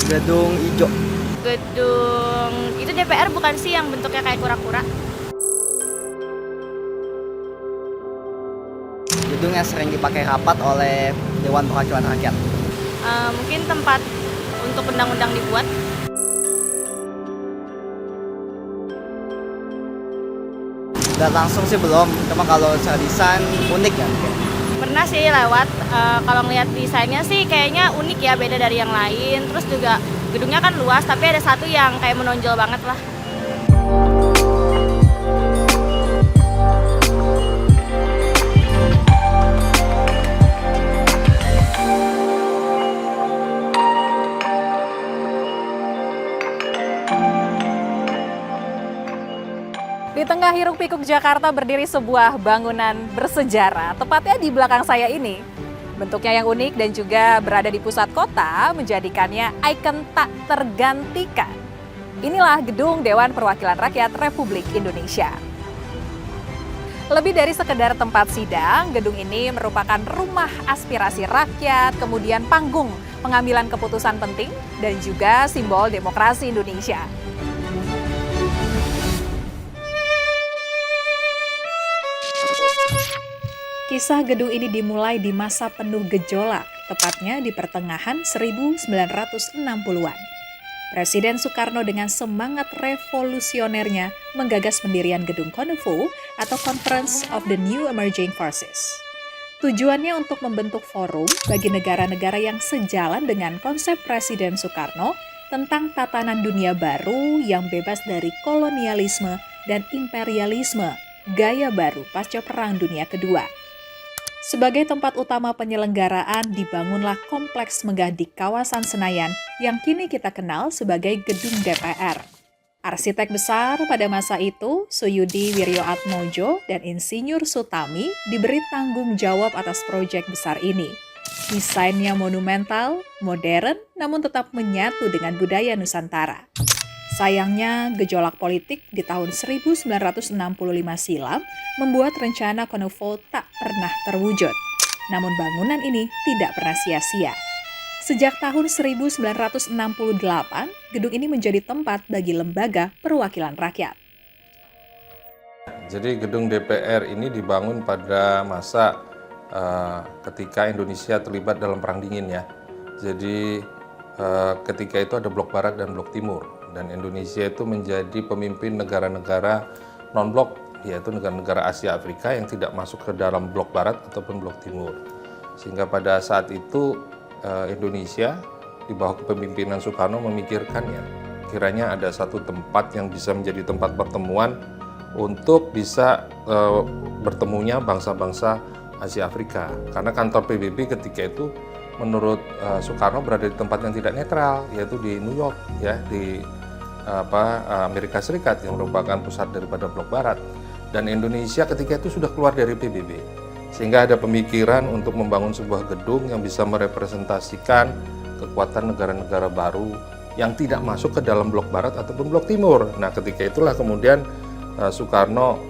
Gedung hijau. Gedung itu DPR bukan sih yang bentuknya kayak kura-kura? Gedung yang sering dipakai rapat oleh Dewan Perwakilan Rakyat. Mungkin tempat untuk undang-undang dibuat. Dan langsung sih belum, cuma kalau secara desain unik ya mungkin. Pernah sih lewat, kalau ngeliat desainnya sih kayaknya unik ya, beda dari yang lain. Terus juga gedungnya kan luas, tapi ada satu yang kayak menonjol banget lah. Di tengah hiruk-pikuk Jakarta berdiri sebuah bangunan bersejarah, tepatnya di belakang saya ini. Bentuknya yang unik dan juga berada di pusat kota menjadikannya ikon tak tergantikan. Inilah Gedung Dewan Perwakilan Rakyat Republik Indonesia. Lebih dari sekedar tempat sidang, gedung ini merupakan rumah aspirasi rakyat, kemudian panggung pengambilan keputusan penting, dan juga simbol demokrasi Indonesia. Kisah gedung ini dimulai di masa penuh gejolak, tepatnya di pertengahan 1960-an. Presiden Soekarno dengan semangat revolusionernya menggagas pendirian Gedung Konevo atau Conference of the New Emerging Forces. Tujuannya untuk membentuk forum bagi negara-negara yang sejalan dengan konsep Presiden Soekarno tentang tatanan dunia baru yang bebas dari kolonialisme dan imperialisme, gaya baru pasca Perang Dunia Kedua. Sebagai tempat utama penyelenggaraan, dibangunlah kompleks megah di kawasan Senayan yang kini kita kenal sebagai Gedung DPR. Arsitek besar pada masa itu, Suyudi Wiryoatmojo dan Insinyur Sutami diberi tanggung jawab atas proyek besar ini. Desainnya monumental, modern, namun tetap menyatu dengan budaya Nusantara. Sayangnya, gejolak politik di tahun 1965 silam membuat rencana Konevo tak pernah terwujud. Namun bangunan ini tidak pernah sia-sia. Sejak tahun 1968, gedung ini menjadi tempat bagi lembaga perwakilan rakyat. Jadi gedung DPR ini dibangun pada masa ketika Indonesia terlibat dalam Perang Dingin ya. Jadi ketika itu ada Blok Barat dan Blok Timur. Dan Indonesia itu menjadi pemimpin negara-negara non-blok, yaitu negara-negara Asia Afrika yang tidak masuk ke dalam blok barat ataupun blok timur. Sehingga pada saat itu Indonesia di bawah kepemimpinan Soekarno memikirkan ya, kiranya ada satu tempat yang bisa menjadi tempat pertemuan untuk bisa bertemunya bangsa-bangsa Asia Afrika. Karena kantor PBB ketika itu menurut Soekarno berada di tempat yang tidak netral, yaitu di New York ya, di Amerika Serikat yang merupakan pusat daripada blok barat. Dan Indonesia ketika itu sudah keluar dari PBB, sehingga ada pemikiran untuk membangun sebuah gedung yang bisa merepresentasikan kekuatan negara-negara baru yang tidak masuk ke dalam blok barat ataupun blok timur. Nah ketika itulah kemudian Soekarno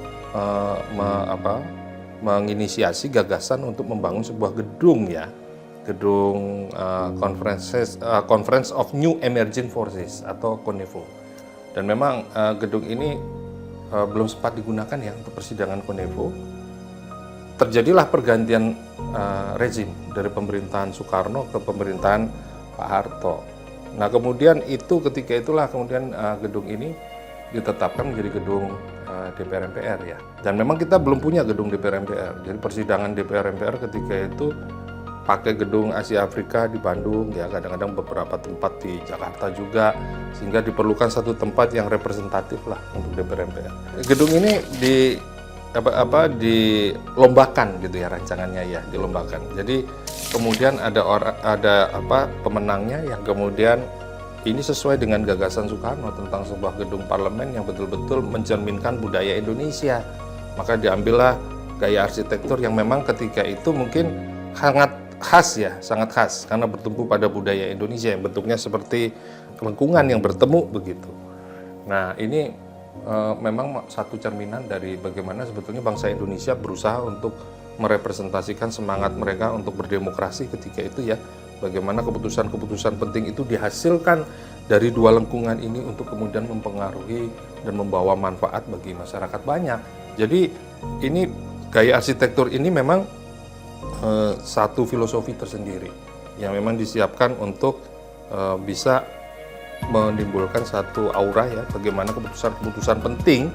menginisiasi gagasan untuk membangun sebuah gedung ya, gedung Conference of New Emerging Forces atau Konevo. Dan memang gedung ini belum sempat digunakan ya untuk persidangan Konevo. Terjadilah pergantian rezim dari pemerintahan Soekarno ke pemerintahan Pak Harto. Nah kemudian itu ketika itulah kemudian gedung ini ditetapkan menjadi gedung DPR MPR ya. Dan memang kita belum punya gedung DPR MPR. Jadi persidangan DPR MPR ketika itu pakai gedung Asia Afrika di Bandung ya, kadang-kadang beberapa tempat di Jakarta juga, sehingga diperlukan satu tempat yang representatif lah untuk DPR MPR. Gedung ini dilombakan gitu ya, rancangannya ya dilombakan. Jadi kemudian ada pemenangnya yang kemudian ini sesuai dengan gagasan Soekarno tentang sebuah gedung parlemen yang betul-betul mencerminkan budaya Indonesia. Maka diambillah gaya arsitektur yang memang ketika itu mungkin sangat khas karena bertumpu pada budaya Indonesia yang bentuknya seperti lengkungan yang bertemu begitu. Nah ini memang satu cerminan dari bagaimana sebetulnya bangsa Indonesia berusaha untuk merepresentasikan semangat mereka untuk berdemokrasi ketika itu ya, bagaimana keputusan-keputusan penting itu dihasilkan dari dua lengkungan ini untuk kemudian mempengaruhi dan membawa manfaat bagi masyarakat banyak. Jadi ini gaya arsitektur ini memang satu filosofi tersendiri yang memang disiapkan untuk bisa menimbulkan satu aura ya, bagaimana keputusan-keputusan penting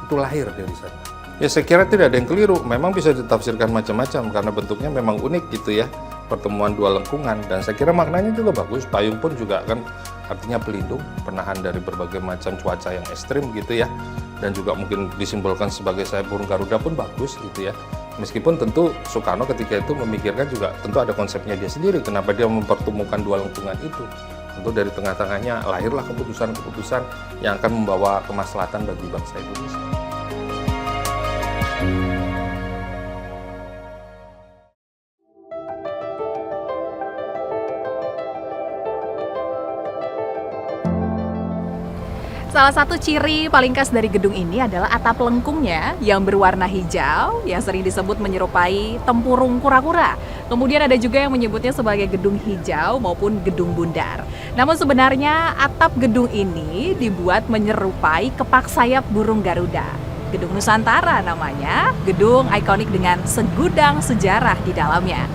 itu lahir dari sana. Ya saya kira tidak ada yang keliru, memang bisa ditafsirkan macam-macam karena bentuknya memang unik gitu ya, pertemuan dua lengkungan, dan saya kira maknanya juga bagus. Payung pun juga kan artinya pelindung, penahan dari berbagai macam cuaca yang ekstrim gitu ya, dan juga mungkin disimbolkan sebagai sayap burung Garuda pun bagus gitu ya. Meskipun tentu Soekarno ketika itu memikirkan juga tentu ada konsepnya dia sendiri, kenapa dia mempertemukan dua lengkungan itu. Tentu dari tengah-tengahnya lahirlah keputusan-keputusan yang akan membawa kemaslahatan bagi bangsa Indonesia. Salah satu ciri paling khas dari gedung ini adalah atap lengkungnya yang berwarna hijau yang sering disebut menyerupai tempurung kura-kura. Kemudian ada juga yang menyebutnya sebagai gedung hijau maupun gedung bundar. Namun sebenarnya atap gedung ini dibuat menyerupai kepak sayap burung Garuda. Gedung Nusantara namanya, gedung ikonik dengan segudang sejarah di dalamnya.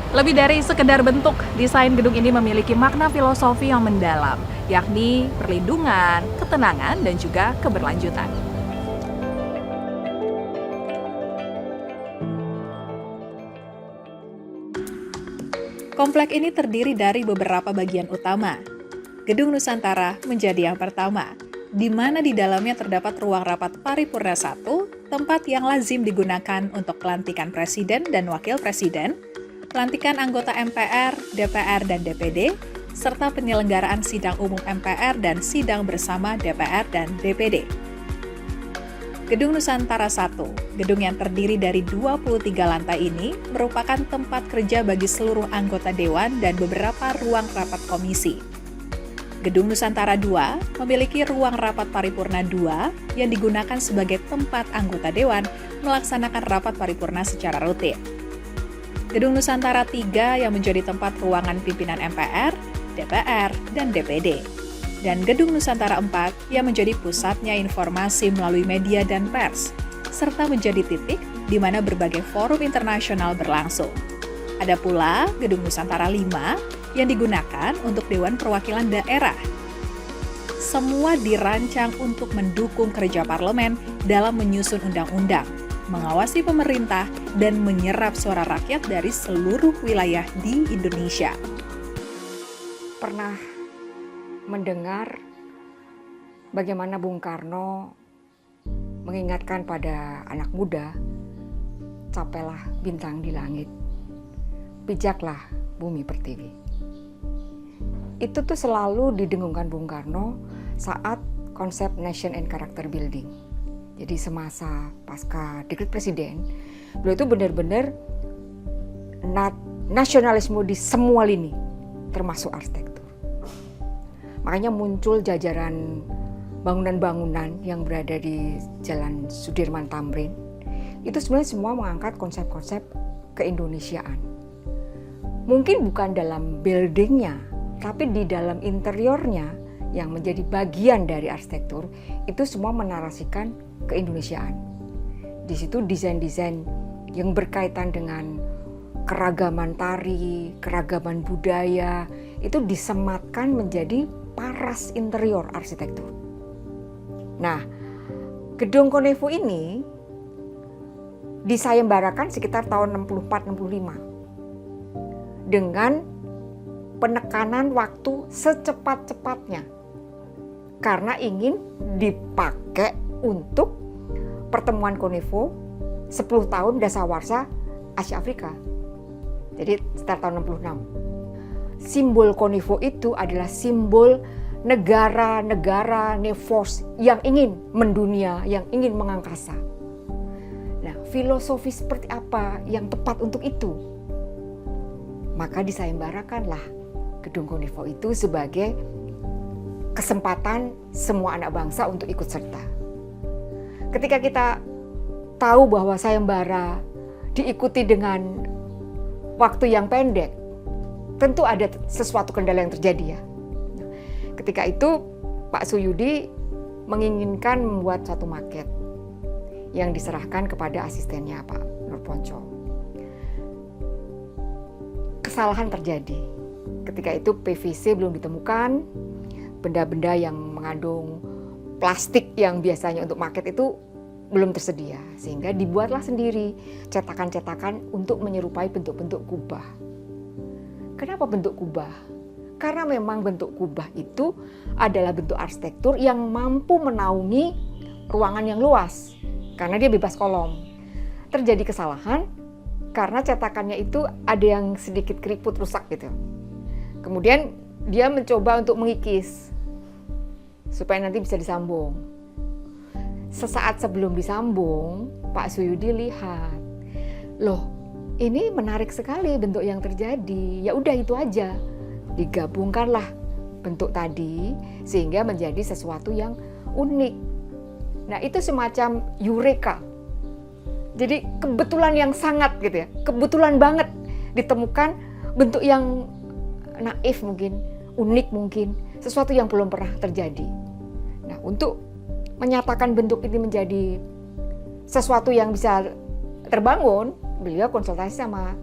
Lebih dari sekedar bentuk, desain gedung ini memiliki makna filosofi yang mendalam, yakni perlindungan, ketenangan, dan juga keberlanjutan. Komplek ini terdiri dari beberapa bagian utama. Gedung Nusantara menjadi yang pertama, di mana di dalamnya terdapat ruang rapat paripurna 1, tempat yang lazim digunakan untuk pelantikan presiden dan wakil presiden, pelantikan anggota MPR, DPR, dan DPD, serta penyelenggaraan sidang umum MPR dan sidang bersama DPR dan DPD. Gedung Nusantara 1, gedung yang terdiri dari 23 lantai ini, merupakan tempat kerja bagi seluruh anggota Dewan dan beberapa ruang rapat komisi. Gedung Nusantara 2 memiliki ruang rapat paripurna 2 yang digunakan sebagai tempat anggota Dewan melaksanakan rapat paripurna secara rutin. Gedung Nusantara 3 yang menjadi tempat ruangan pimpinan MPR, DPR, dan DPD. Dan Gedung Nusantara 4 yang menjadi pusatnya informasi melalui media dan pers, serta menjadi titik di mana berbagai forum internasional berlangsung. Ada pula Gedung Nusantara 5 yang digunakan untuk Dewan Perwakilan Daerah. Semua dirancang untuk mendukung kerja parlemen dalam menyusun undang-undang, mengawasi pemerintah, dan menyerap suara rakyat dari seluruh wilayah di Indonesia. Pernah mendengar bagaimana Bung Karno mengingatkan pada anak muda, capailah bintang di langit, pijaklah bumi pertiwi. Itu tuh selalu didengungkan Bung Karno saat konsep Nation and Character Building. Jadi semasa pasca dekret presiden, beliau itu benar-benar nasionalisme di semua lini, termasuk arsitektur. Makanya muncul jajaran bangunan-bangunan yang berada di Jalan Sudirman Tamrin. Itu sebenarnya semua mengangkat konsep-konsep keindonesiaan. Mungkin bukan dalam buildingnya, tapi di dalam interiornya yang menjadi bagian dari arsitektur, itu semua menarasikan keindonesiaan. Di situ desain-desain yang berkaitan dengan keragaman tari, keragaman budaya, itu disematkan menjadi paras interior arsitektur. Nah, gedung Konevo ini disayembarakan sekitar tahun 64-65 dengan penekanan waktu secepat-cepatnya karena ingin dipakai untuk pertemuan Konevo 10 tahun dasawarsa Asia Afrika. Jadi sekitar tahun 66. Simbol Konevo itu adalah simbol negara-negara nefos yang ingin mendunia, yang ingin mengangkasa. Nah, filosofi seperti apa yang tepat untuk itu? Maka disayembarakanlah gedung Konevo itu sebagai kesempatan semua anak bangsa untuk ikut serta. Ketika kita tahu bahwa sayembara diikuti dengan waktu yang pendek, tentu ada sesuatu kendala yang terjadi ya. Ketika itu Pak Suyudi menginginkan membuat satu maket yang diserahkan kepada asistennya Pak Nurponco. Kesalahan terjadi. Ketika itu PVC belum ditemukan, benda-benda yang mengandung plastik yang biasanya untuk maket itu belum tersedia, sehingga dibuatlah sendiri cetakan-cetakan untuk menyerupai bentuk-bentuk kubah. Kenapa bentuk kubah? Karena memang bentuk kubah itu adalah bentuk arsitektur yang mampu menaungi ruangan yang luas, karena dia bebas kolom. Terjadi kesalahan karena cetakannya itu ada yang sedikit keriput rusak gitu. Kemudian dia mencoba untuk mengikis supaya nanti bisa disambung. Sesaat sebelum disambung, Pak Suyudi lihat, loh ini menarik sekali bentuk yang terjadi. Ya udah itu aja, digabungkanlah bentuk tadi sehingga menjadi sesuatu yang unik. Nah itu semacam eureka. Jadi kebetulan yang sangat gitu ya, kebetulan banget ditemukan bentuk yang naif mungkin, unik mungkin, sesuatu yang belum pernah terjadi. Nah untuk menyatakan bentuk ini menjadi sesuatu yang bisa terbangun, beliau konsultasi sama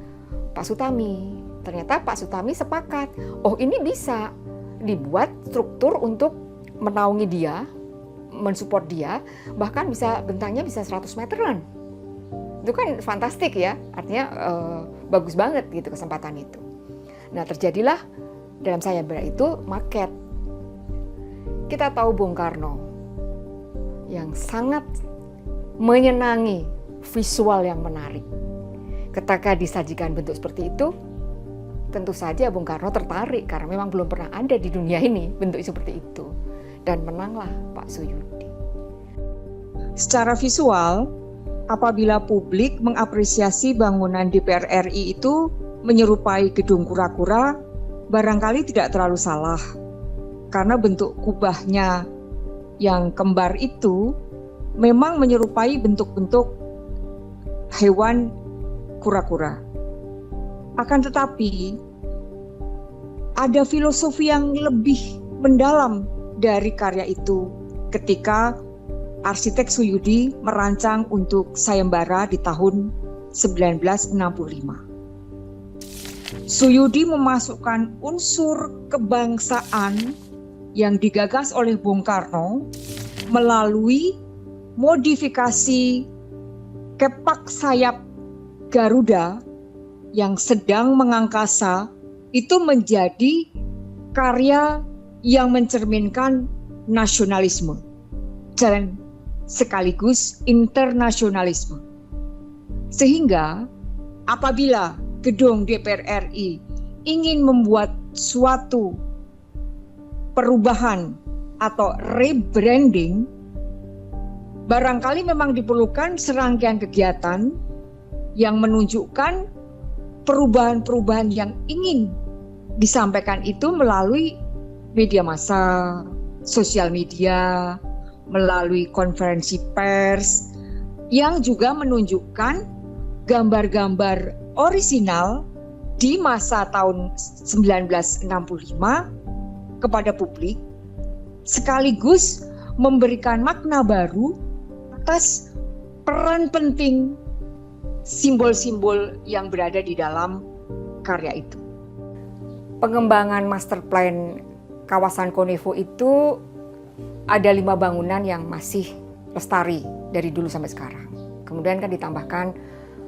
Pak Sutami. Ternyata Pak Sutami sepakat, oh ini bisa dibuat struktur untuk menaungi dia, mensupport dia, bahkan bisa bentangnya bisa 100 meteran. Itu kan fantastik ya, artinya bagus banget gitu kesempatan itu. Nah terjadilah dalam sayembara itu maket. Kita tahu Bung Karno yang sangat menyenangi visual yang menarik. Ketika disajikan bentuk seperti itu, tentu saja Bung Karno tertarik karena memang belum pernah ada di dunia ini bentuk seperti itu. Dan menanglah Pak Suyudi. Secara visual, apabila publik mengapresiasi bangunan DPR RI itu menyerupai gedung kura-kura, barangkali tidak terlalu salah. Karena bentuk kubahnya yang kembar itu memang menyerupai bentuk-bentuk hewan kura-kura. Akan tetapi, ada filosofi yang lebih mendalam dari karya itu ketika arsitek Suyudi merancang untuk sayembara di tahun 1965. Suyudi memasukkan unsur kebangsaan yang digagas oleh Bung Karno melalui modifikasi kepak sayap Garuda yang sedang mengangkasa itu menjadi karya yang mencerminkan nasionalisme dan sekaligus internasionalisme. Sehingga apabila gedung DPR RI ingin membuat suatu perubahan atau rebranding, barangkali memang diperlukan serangkaian kegiatan yang menunjukkan perubahan-perubahan yang ingin disampaikan itu melalui media massa, sosial media, melalui konferensi pers, yang juga menunjukkan gambar-gambar orisinal di masa tahun 1965 kepada publik, sekaligus memberikan makna baru atas peran penting simbol-simbol yang berada di dalam karya itu. Pengembangan master plan kawasan Konevo itu ada 5 bangunan yang masih lestari dari dulu sampai sekarang. Kemudian kan ditambahkan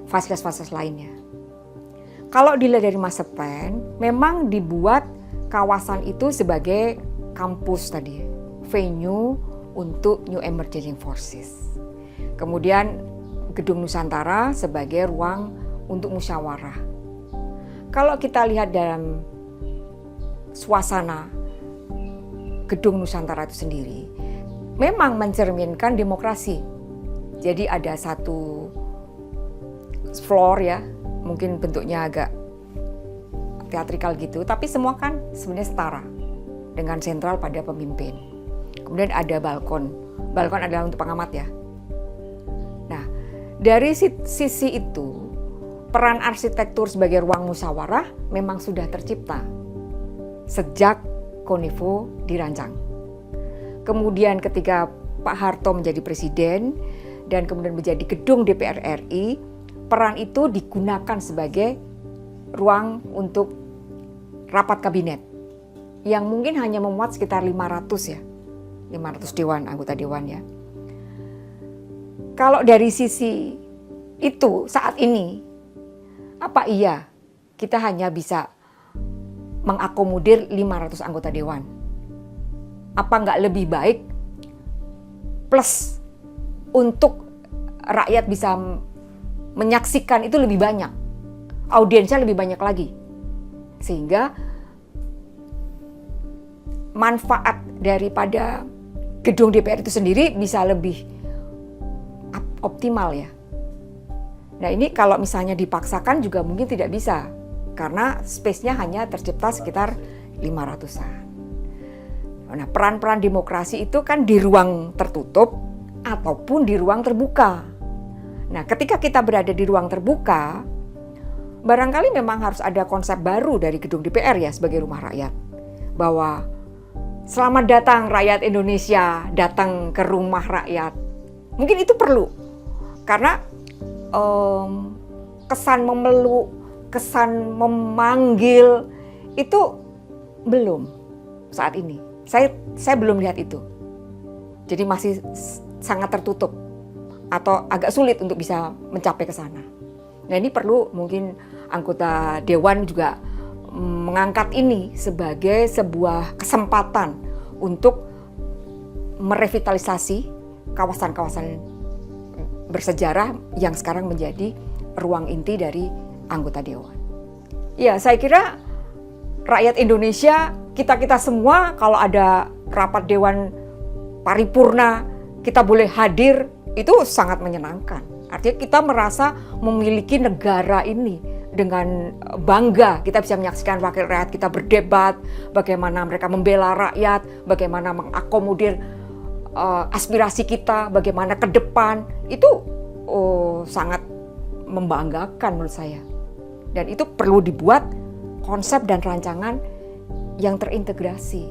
fasilitas-fasilitas lainnya. Kalau dilihat dari master plan, memang dibuat kawasan itu sebagai kampus tadi, venue untuk New Emerging Forces. Kemudian Gedung Nusantara sebagai ruang untuk musyawarah. Kalau kita lihat dalam suasana Gedung Nusantara itu sendiri, memang mencerminkan demokrasi. Jadi ada satu floor ya, mungkin bentuknya agak teatrikal gitu, tapi semua kan sebenarnya setara dengan sentral pada pemimpin. Kemudian ada balkon. Balkon adalah untuk pengamat ya. Nah, dari sisi itu peran arsitektur sebagai ruang musyawarah memang sudah tercipta sejak Konevo dirancang. Kemudian ketika Pak Harto menjadi presiden dan kemudian menjadi gedung DPR RI, peran itu digunakan sebagai ruang untuk rapat kabinet yang mungkin hanya memuat sekitar 500 ya, 500 dewan, anggota dewan ya. Kalau dari sisi itu saat ini, apa iya kita hanya bisa mengakomodir 500 anggota dewan? Apa nggak lebih baik plus untuk rakyat bisa menyaksikan itu lebih banyak, audiensnya lebih banyak lagi, sehingga manfaat daripada gedung DPR itu sendiri bisa lebih optimal ya. Nah ini kalau misalnya dipaksakan juga mungkin tidak bisa, karena space-nya hanya tercipta sekitar 500-an. Nah, peran-peran demokrasi itu kan di ruang tertutup ataupun di ruang terbuka. Nah, ketika kita berada di ruang terbuka, barangkali memang harus ada konsep baru dari gedung DPR ya sebagai rumah rakyat. Bahwa selamat datang rakyat Indonesia, datang ke rumah rakyat. Mungkin itu perlu. Karena kesan memeluk, kesan memanggil itu belum saat ini. Saya belum lihat itu. Jadi masih sangat tertutup atau agak sulit untuk bisa mencapai ke sana. Nah ini perlu mungkin anggota dewan juga mengangkat ini sebagai sebuah kesempatan untuk merevitalisasi kawasan-kawasan bersejarah yang sekarang menjadi ruang inti dari anggota dewan. Ya saya kira rakyat Indonesia, kita semua kalau ada rapat dewan paripurna, kita boleh hadir, itu sangat menyenangkan. Artinya kita merasa memiliki negara ini dengan bangga. Kita bisa menyaksikan wakil rakyat kita berdebat, bagaimana mereka membela rakyat, bagaimana mengakomodir aspirasi kita, bagaimana ke depan. Itu sangat membanggakan menurut saya. Dan itu perlu dibuat konsep dan rancangan yang terintegrasi.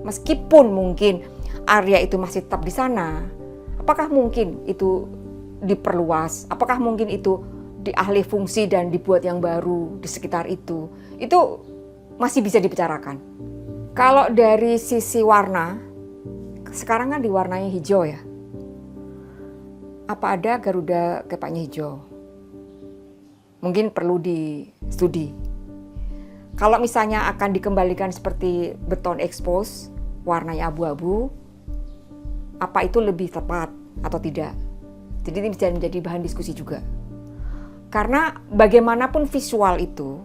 Meskipun mungkin area itu masih tetap di sana, apakah mungkin itu diperluas? Apakah mungkin itu dialih fungsi dan dibuat yang baru di sekitar itu? Itu masih bisa dibicarakan. Kalau dari sisi warna, sekarang kan diwarnai hijau ya. Apa ada Garuda kepaknya hijau? Mungkin perlu di studi. Kalau misalnya akan dikembalikan seperti beton expose, warnanya abu-abu, apa itu lebih tepat atau tidak? Jadi ini bisa menjadi bahan diskusi juga. Karena bagaimanapun visual itu,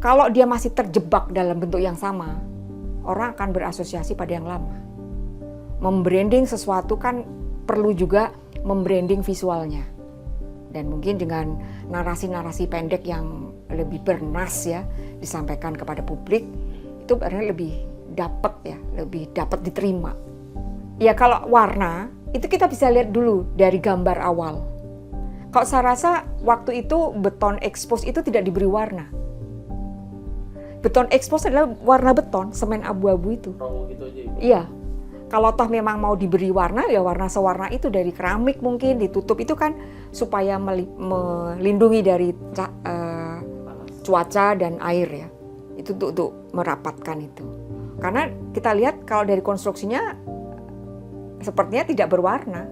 kalau dia masih terjebak dalam bentuk yang sama, orang akan berasosiasi pada yang lama. Membranding sesuatu kan perlu juga membranding visualnya. Dan mungkin dengan narasi-narasi pendek yang lebih bernas ya disampaikan kepada publik, itu barangkali lebih dapat ya, lebih dapat diterima. Ya kalau warna itu kita bisa lihat dulu dari gambar awal. Kalau saya rasa waktu itu beton expose itu tidak diberi warna. Beton expose adalah warna beton, semen abu-abu itu. Gitu aja, Ibu. Iya. Kalau toh memang mau diberi warna, ya warna sewarna itu dari keramik mungkin ditutup itu kan supaya melindungi dari cuaca dan air ya. Itu untuk merapatkan itu. Karena kita lihat kalau dari konstruksinya sepertinya tidak berwarna.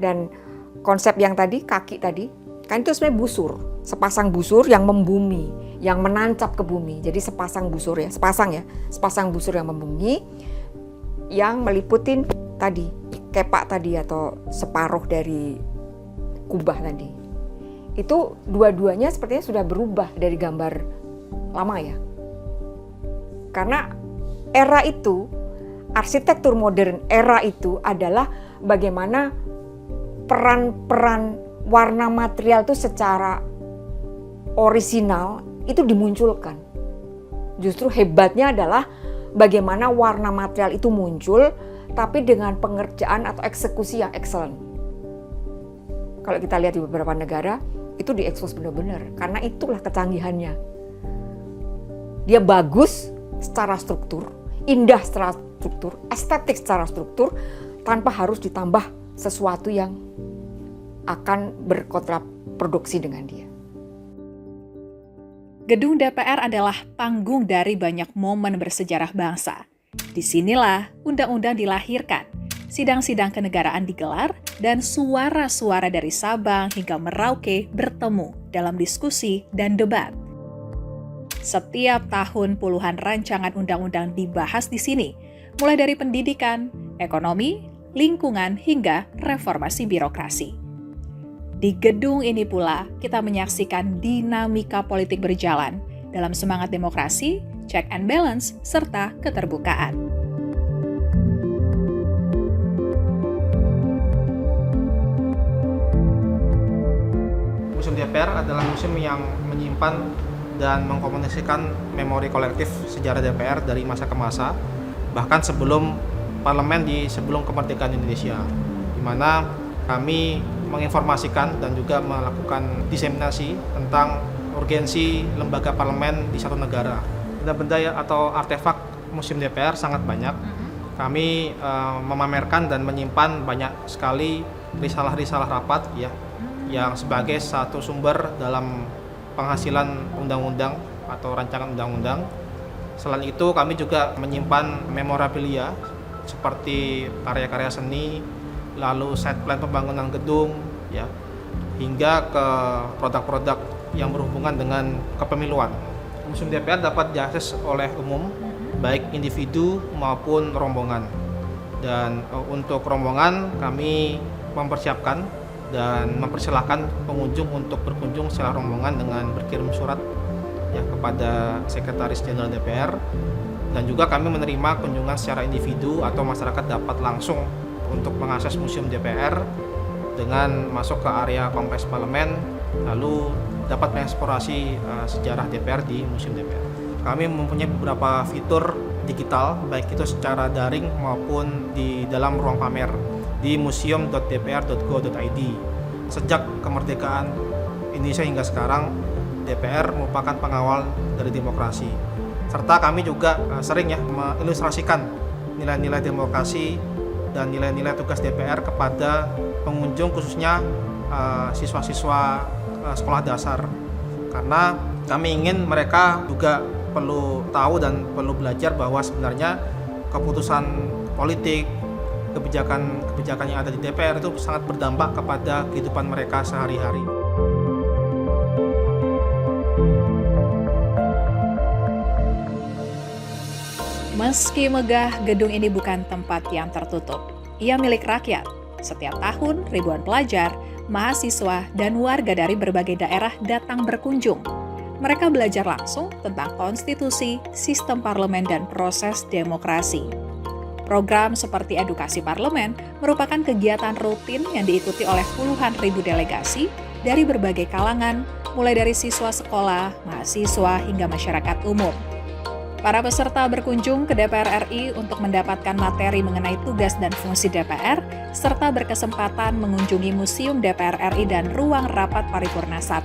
Dan konsep yang tadi, kaki tadi, kan itu sebenarnya busur. Sepasang busur yang membumi, yang menancap ke bumi. Jadi sepasang busur ya, sepasang busur yang membumi, yang meliputin tadi, kepak tadi atau separuh dari kubah tadi. Itu dua-duanya sepertinya sudah berubah dari gambar lama ya. Karena era itu, arsitektur modern era itu adalah bagaimana peran-peran warna material itu secara orisinal itu dimunculkan. Justru hebatnya adalah bagaimana warna material itu muncul tapi dengan pengerjaan atau eksekusi yang excellent. Kalau kita lihat di beberapa negara, itu diekspos benar-benar karena itulah kecanggihannya. Dia bagus secara struktur, indah secara struktur, estetik secara struktur, tanpa harus ditambah sesuatu yang akan berkontraproduksi dengan dia. Gedung DPR adalah panggung dari banyak momen bersejarah bangsa. Disinilah undang-undang dilahirkan, sidang-sidang kenegaraan digelar, dan suara-suara dari Sabang hingga Merauke bertemu dalam diskusi dan debat. Setiap tahun puluhan rancangan undang-undang dibahas di sini, mulai dari pendidikan, ekonomi, lingkungan, hingga reformasi birokrasi. Di gedung ini pula, kita menyaksikan dinamika politik berjalan dalam semangat demokrasi, check and balance, serta keterbukaan. Museum DPR adalah museum yang menyimpan dan mengkomunikasikan memori kolektif sejarah DPR dari masa ke masa, bahkan sebelum parlemen sebelum kemerdekaan Indonesia, di mana kami menginformasikan dan juga melakukan diseminasi tentang urgensi lembaga parlemen di satu negara. Benda-benda atau artefak Museum DPR sangat banyak. Kami memamerkan dan menyimpan banyak sekali risalah-risalah rapat ya, yang sebagai satu sumber dalam penghasilan undang-undang atau rancangan undang-undang. Selain itu kami juga menyimpan memorabilia seperti karya-karya seni, lalu site plan pembangunan gedung, ya, hingga ke produk-produk yang berhubungan dengan kepemiluan. Museum DPR dapat diakses oleh umum, baik individu maupun rombongan. Dan untuk rombongan kami mempersiapkan dan mempersilahkan pengunjung untuk berkunjung secara rombongan dengan berkirim surat ya kepada Sekretaris Jenderal DPR, dan juga kami menerima kunjungan secara individu atau masyarakat dapat langsung untuk mengakses Museum DPR dengan masuk ke area kompleks parlemen, lalu dapat mengeksplorasi sejarah DPR di Museum DPR. Kami mempunyai beberapa fitur digital, baik itu secara daring maupun di dalam ruang pamer di museum.dpr.go.id. Sejak kemerdekaan Indonesia hingga sekarang, DPR merupakan pengawal dari demokrasi. Serta kami juga sering ya mengilustrasikan nilai-nilai demokrasi dan nilai-nilai tugas DPR kepada pengunjung, khususnya siswa-siswa sekolah dasar. Karena kami ingin mereka juga perlu tahu dan perlu belajar bahwa sebenarnya keputusan politik, kebijakan yang ada di DPR itu sangat berdampak kepada kehidupan mereka sehari-hari. Meski megah, gedung ini bukan tempat yang tertutup. Ia milik rakyat. Setiap tahun, ribuan pelajar, mahasiswa, dan warga dari berbagai daerah datang berkunjung. Mereka belajar langsung tentang konstitusi, sistem parlemen, dan proses demokrasi. Program seperti edukasi parlemen merupakan kegiatan rutin yang diikuti oleh puluhan ribu delegasi dari berbagai kalangan, mulai dari siswa sekolah, mahasiswa, hingga masyarakat umum. Para peserta berkunjung ke DPR RI untuk mendapatkan materi mengenai tugas dan fungsi DPR, serta berkesempatan mengunjungi Museum DPR RI dan Ruang Rapat Paripurna 1.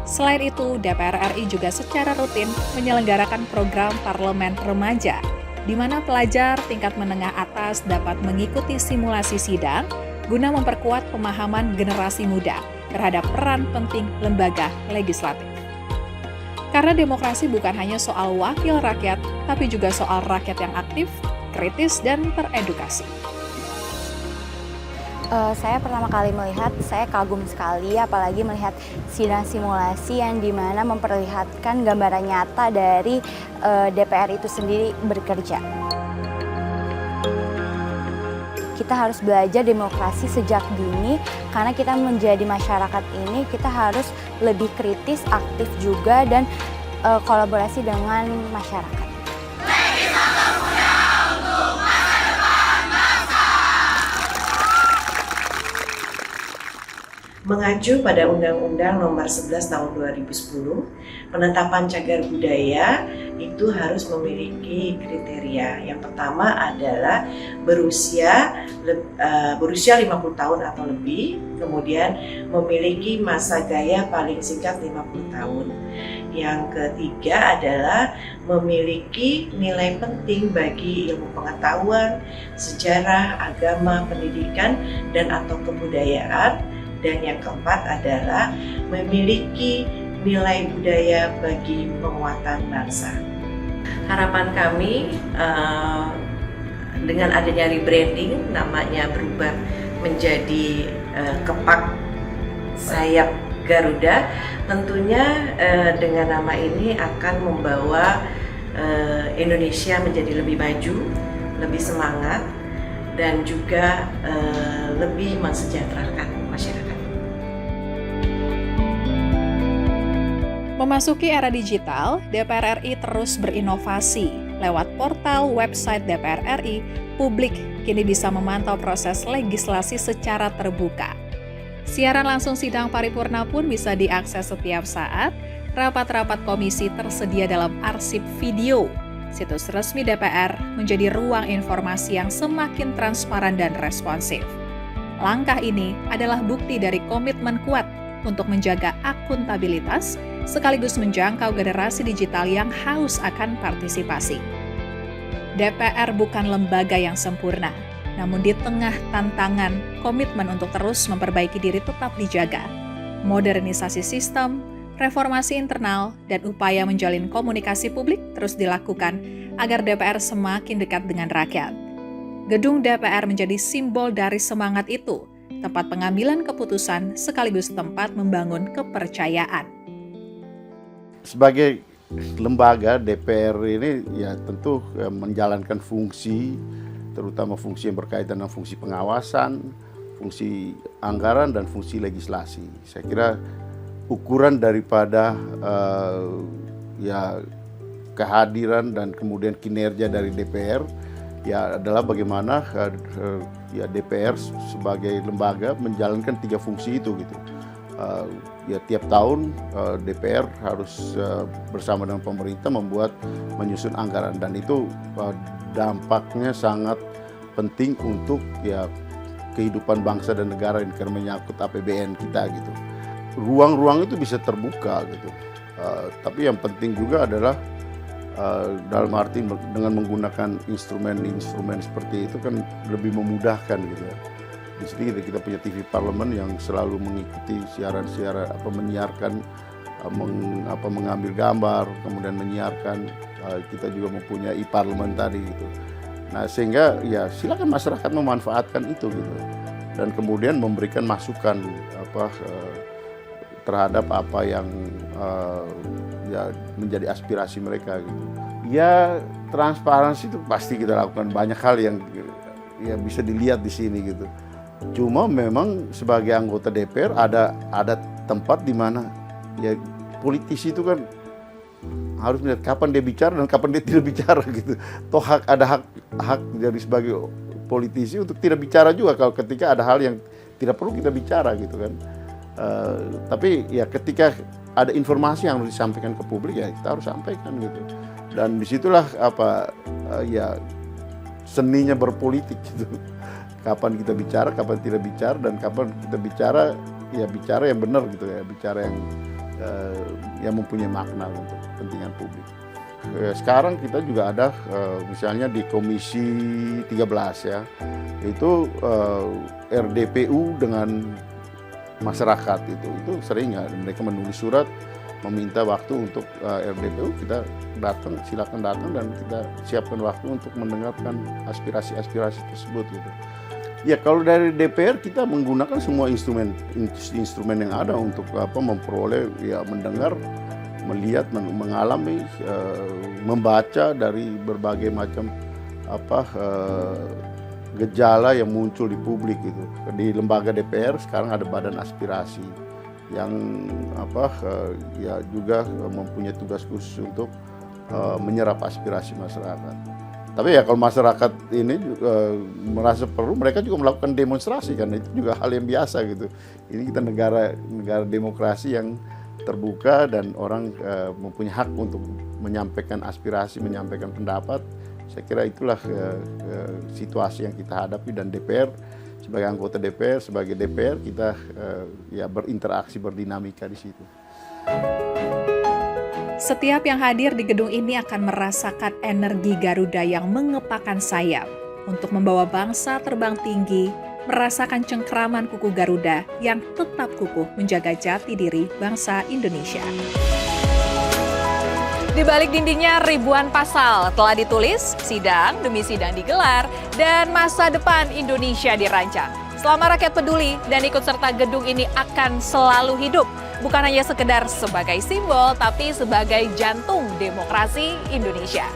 Selain itu, DPR RI juga secara rutin menyelenggarakan program Parlemen Remaja, di mana pelajar tingkat menengah atas dapat mengikuti simulasi sidang guna memperkuat pemahaman generasi muda terhadap peran penting lembaga legislatif. Karena demokrasi bukan hanya soal wakil rakyat, tapi juga soal rakyat yang aktif, kritis, dan teredukasi. Saya pertama kali melihat, saya kagum sekali, apalagi melihat sidang simulasi yang dimana memperlihatkan gambaran nyata dari DPR itu sendiri bekerja. Kita harus belajar demokrasi sejak dini, karena kita menjadi masyarakat ini, kita harus lebih kritis, aktif juga, dan kolaborasi dengan masyarakat. Mengacu pada Undang-Undang Nomor 11 Tahun 2010, penetapan cagar budaya itu harus memiliki kriteria. Yang pertama adalah berusia 50 tahun atau lebih, kemudian memiliki masa gaya paling singkat 50 tahun. Yang ketiga adalah memiliki nilai penting bagi ilmu pengetahuan, sejarah, agama, pendidikan, dan atau kebudayaan. Dan yang keempat adalah memiliki nilai budaya bagi penguatan bangsa. Harapan kami dengan adanya rebranding, namanya berubah menjadi Kepak Sayap Garuda, tentunya dengan nama ini akan membawa Indonesia menjadi lebih maju, lebih semangat, dan juga lebih mensejahterakan masyarakat. Memasuki era digital, DPR RI terus berinovasi. Lewat portal website DPR RI, publik kini bisa memantau proses legislasi secara terbuka. Siaran langsung sidang paripurna pun bisa diakses setiap saat. Rapat-rapat komisi tersedia dalam arsip video. Situs resmi DPR menjadi ruang informasi yang semakin transparan dan responsif. Langkah ini adalah bukti dari komitmen kuat untuk menjaga akuntabilitas sekaligus menjangkau generasi digital yang haus akan partisipasi. DPR bukan lembaga yang sempurna, namun di tengah tantangan, komitmen untuk terus memperbaiki diri tetap dijaga. Modernisasi sistem, reformasi internal, dan upaya menjalin komunikasi publik terus dilakukan agar DPR semakin dekat dengan rakyat. Gedung DPR menjadi simbol dari semangat itu, tempat pengambilan keputusan sekaligus tempat membangun kepercayaan. Sebagai lembaga DPR ini ya tentu menjalankan fungsi, terutama fungsi yang berkaitan dengan fungsi pengawasan, fungsi anggaran, dan fungsi legislasi. Saya kira ukuran daripada ya kehadiran dan kemudian kinerja dari DPR ya adalah bagaimana ya DPR sebagai lembaga menjalankan 3 fungsi itu gitu. Ya tiap tahun DPR harus bersama dengan pemerintah menyusun anggaran, dan itu dampaknya sangat penting untuk ya kehidupan bangsa dan negara ini karena menyangkut APBN kita gitu. Ruang-ruang itu bisa terbuka gitu. Tapi yang penting juga adalah dalam arti dengan menggunakan instrumen-instrumen seperti itu kan lebih memudahkan gitu ya. Di sini kita punya TV Parlemen yang selalu mengikuti siaran-siaran menyiarkan mengambil gambar, kemudian menyiarkan. Kita juga mempunyai e-Parlemen tadi gitu. Nah, sehingga ya silakan masyarakat memanfaatkan itu gitu. Dan kemudian memberikan masukan terhadap apa yang ya menjadi aspirasi mereka gitu. Ya transparansi itu pasti kita lakukan, banyak hal yang ya bisa dilihat di sini gitu. Cuma memang sebagai anggota DPR ada tempat di mana ya politisi itu kan harus melihat kapan dia bicara dan kapan dia tidak bicara gitu. Toh ada hak dari sebagai politisi untuk tidak bicara juga kalau ketika ada hal yang tidak perlu kita bicara gitu kan. Tapi ya ketika ada informasi yang harus disampaikan ke publik ya kita harus sampaikan gitu. Dan disitulah ya seninya berpolitik gitu. Kapan kita bicara, kapan tidak bicara, dan kapan kita bicara yang benar gitu ya, bicara yang mempunyai makna untuk kepentingan publik. Sekarang kita juga ada misalnya di Komisi 13 ya, itu RDPU dengan masyarakat itu sering ya, mereka menulis surat meminta waktu untuk RDPU, kita datang, silakan datang dan kita siapkan waktu untuk mendengarkan aspirasi-aspirasi tersebut gitu. Ya kalau dari DPR kita menggunakan semua instrumen yang ada untuk memperoleh ya mendengar, melihat, mengalami, membaca dari berbagai macam gejala yang muncul di publik gitu. Di lembaga DPR sekarang ada badan aspirasi yang ya juga mempunyai tugas khusus untuk menyerap aspirasi masyarakat. Tapi ya kalau masyarakat ini merasa perlu, mereka juga melakukan demonstrasi, karena itu juga hal yang biasa gitu. Ini kita negara demokrasi yang terbuka dan orang mempunyai hak untuk menyampaikan aspirasi, menyampaikan pendapat. Saya kira itulah situasi yang kita hadapi, dan DPR sebagai anggota DPR, sebagai DPR kita ya berinteraksi, berdinamika di situ. Setiap yang hadir di gedung ini akan merasakan energi Garuda yang mengepakkan sayap untuk membawa bangsa terbang tinggi, merasakan cengkraman kuku Garuda yang tetap kukuh menjaga jati diri bangsa Indonesia. Di balik dindingnya ribuan pasal telah ditulis, sidang demi sidang digelar, dan masa depan Indonesia dirancang. Selama rakyat peduli dan ikut serta, gedung ini akan selalu hidup. Bukan hanya sekedar sebagai simbol, tapi sebagai jantung demokrasi Indonesia.